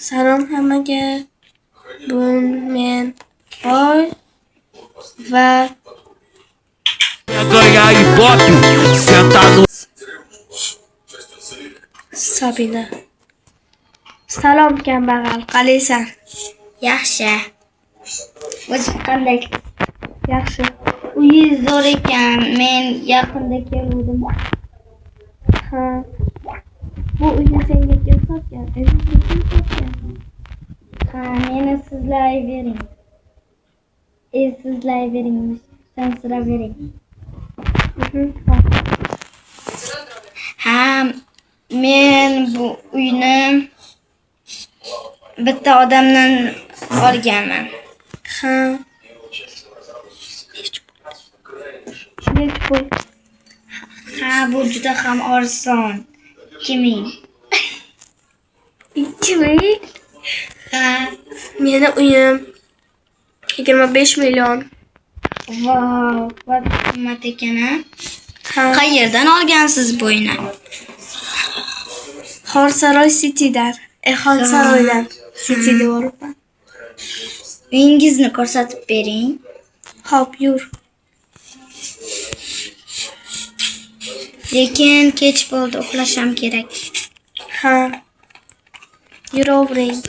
Salom hammaga. Bugun men Boy va Sabina. Salom kambag'al, qalaysan? Yaxshi. O'zi qanday? Yaxshi. Uyingiz zo'r ekan. Men yaqinda keldim. Ha. Bu uyni senga kim sotgan? O'zingizga kim sotgan? Ha, meni sizlayvering. Sizlayvering. Sansiravering. Ha, men bu uyni bitta odamdan olganman. Ha. Nech pul? Ha, bu juda ham arzon. 2000. 2000? Ha, Meni uyim 25 million. wow, qimmat ekan ha. Ha. Qayerdan olgansiz bu uyni? Xorsaroy City'dan. Xorsaroydan. City'da boribman. Uyingizni ko'rsatib bering. Hop, yur. Lekin kech bo'ldi, uxlashim kerak. Ha. Yuravering.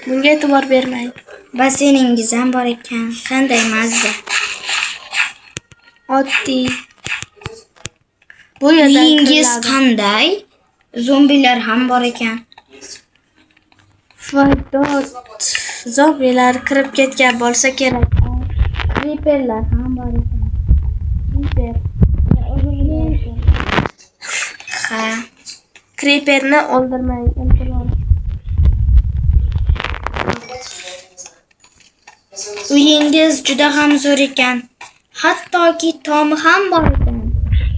Bunga e'tibor bermang. Baseyningiz ham bor ekan. Qanday mazza. Oddiy. Bu yerda Uyingiz qanday? Zombilar ham bor ekan. Foydot. Zombilar kirib ketgan bo'lsa kerak. Creeperlar ham bor ekan. Creeper. Ha, Creeperni o'ldirmang. uyingiz juda ham zo'r ekan. Hattoki tomi ham bor ekan.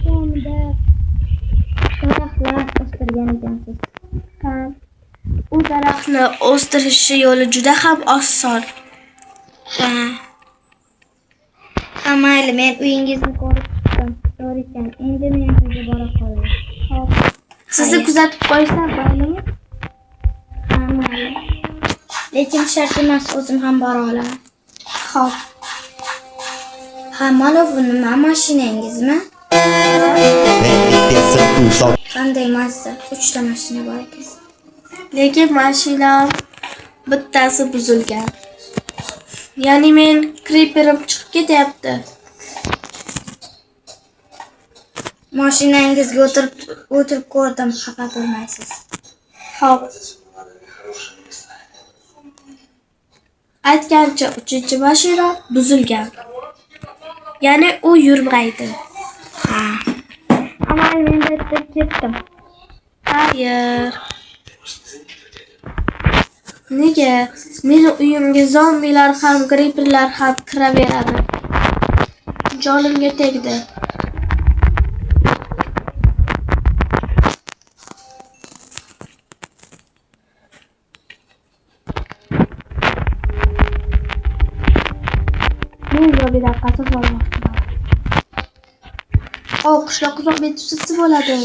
Tomida daraxtlar o'stirgan ekansiz. Ha. U daraxtni o'stirishi yo'li juda ham oson. Ha. Ha, mayli, men uyingizni ko'rib chiqdim. Zo'r ekan. Endi men sizga bora qolay. Hop. Sizni kuzatib qo'yishdan maylimi? Ha, mayli. Lekin shart emas, o'zim ham bora olaman. Hop. Ha, mana bu nima, mashinangizmi? Qanday mazza? 3 ta mashina bor ekan. Lekin mashinam bittasi buzilgan. Ya'ni men creeperim chiqib ketyapti. Mashinangizga o'tirib ko'rdim, xafa bo'lmaysiz. Hop. Aytgancha 3-mashina buzilgan. Ya'ni u yurmaydi. Ha. Amal men bitta ketdim. Hayır. Nega? Meni uyimga zombilar ham, creeperlar ham kiraveradi. Jonimga tegdi. Men zombilar qasos olmoqchiman. Qishloq zombi tutsa bo'ladi.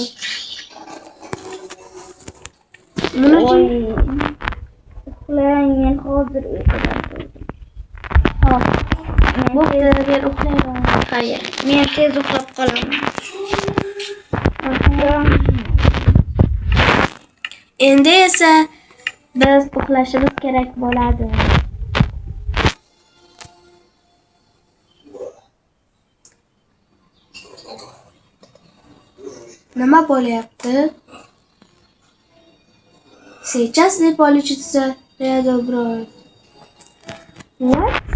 Nima uchun? Uxlang, men hozir uyqudan turdim. Hop. Bo'pti, men uxlayman. Hayır, men tez uxlab qolaman. Endi esa biz uxlashimiz kerak bo'ladi. Nima bo'lyapti? Сейчас не получится добро. What?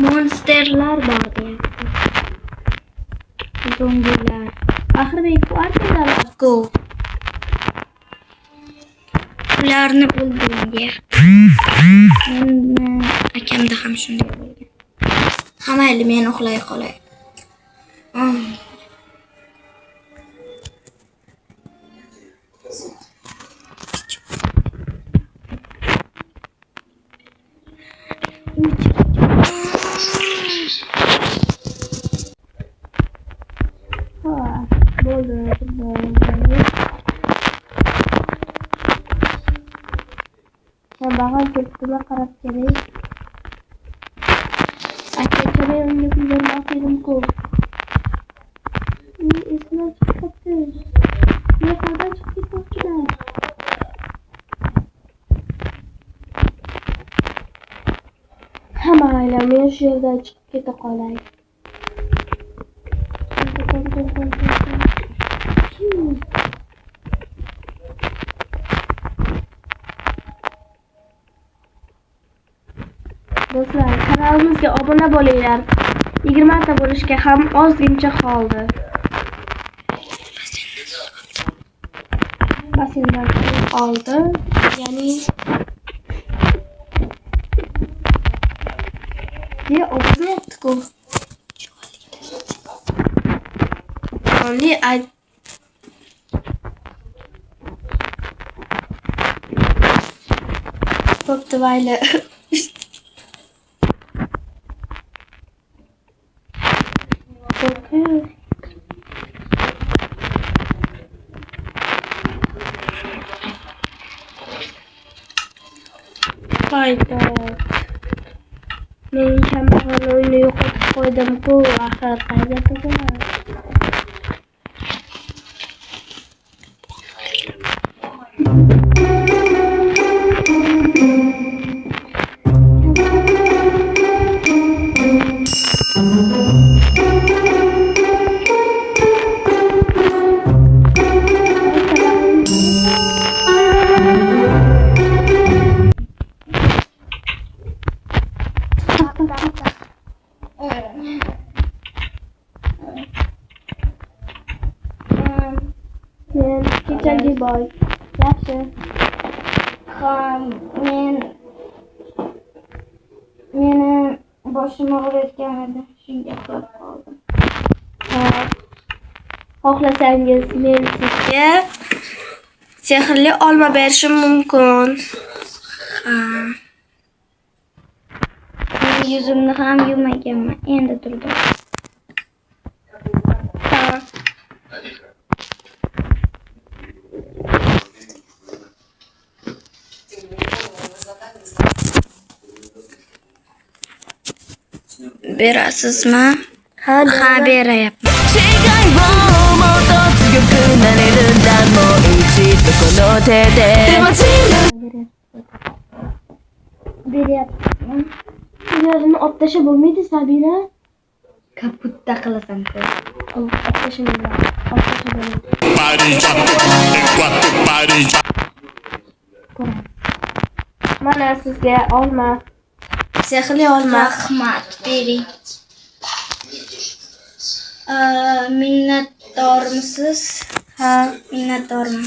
Monsterlar bor deyapti. Zombilar. Axir kvartiralarku. Ularni o'ldiring deyapti. Meni akamda ham shunday bo'lgan. Ha, mayli, men uxlay qolay. Bo'ldi. Kambag'al turtuma qarab kerak. Aka-ukalar unga pullarni olib ko'p. Esimdan chiqib ketdi. Yo'qdan chiqib ketmoqchilar. Hamma men shu yerdan chiqib keta qolay. Do'stlar, kanalimizga obuna bo'linglar. 20 ta bo'lishga ham ozgincha qoldi. Basendan oldi. Ya'ni obuna yaptık o. Only ay Poptu vayla. Okay. Hayda. Men kambag'al o'yinni yo'qotib qo'ydim-ku, axir qayda to'g'ri. Men kechagi boy. Yaxshi. Meni boshim og'riyotgan edi. Shunga qilib qoldim. Xohlasangiz men sizga sehrli olma berishim mumkin. Men yuzimni ham yuvmaganman. Endi turdim. Berasizmi? Ha, berayapman. 違いをもっと強くなれるんだもう一度この手ででも違う Beryapman. Yo'lini olib tashlab bo'lmaydi, Sabina. Kaputta qilasan-ku. Olib tashlayman. Olib tashlab. Mana sizga olma. Sehrli olma. Rahmat, bering. Minnatdormisiz? Ha, Minnatdorman.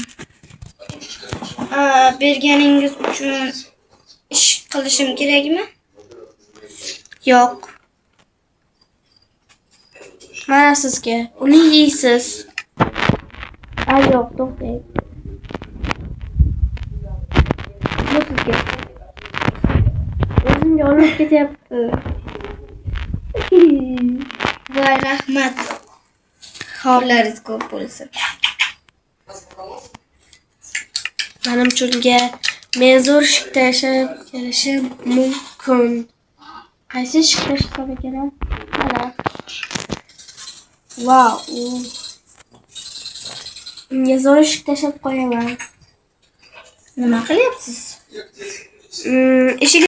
Berganingiz uchun ish qilishim kerakmi? yo'q. Mana sizga. Uni yeysiz. Yo'q, to'xtang. Bu sizga. O'zimga olib ketyapti. Voy, rahmat. Xavlaringiz ko'p bo'lsin. Menimcha men zo'r ishda yashab kelishim mumkin. Qaysi ishda yashab kerak? Mana. Vau. Unga zo'r ishda yashab qo'yaman. Nima qilyapsiz? Eshik